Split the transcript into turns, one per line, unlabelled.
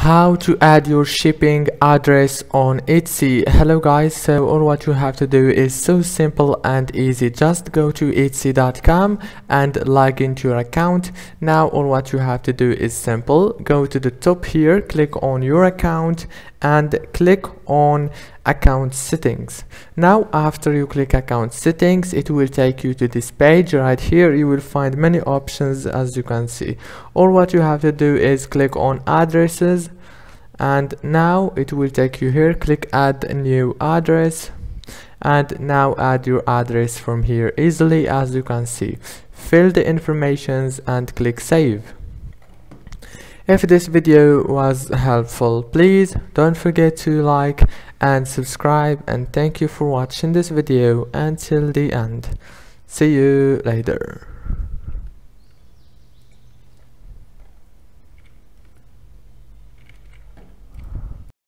How to add your shipping address on Etsy. Hello guys, so all what you have to do is so simple and easy. Just go to etsy.com and log into your account. Now all what you have to do is simple. Go to the top here, click on your account and click on account settings. Now after you click account settings, it will take you to this page. Right here you will find many options. As you can see, all what you have to do is click on addresses, and now it will take you here. Click add a new address, and now add your address from here easily. As you can see, fill the informations and click save. If this video was helpful, please don't forget to like and subscribe, and thank you for watching this video until the end. See you later.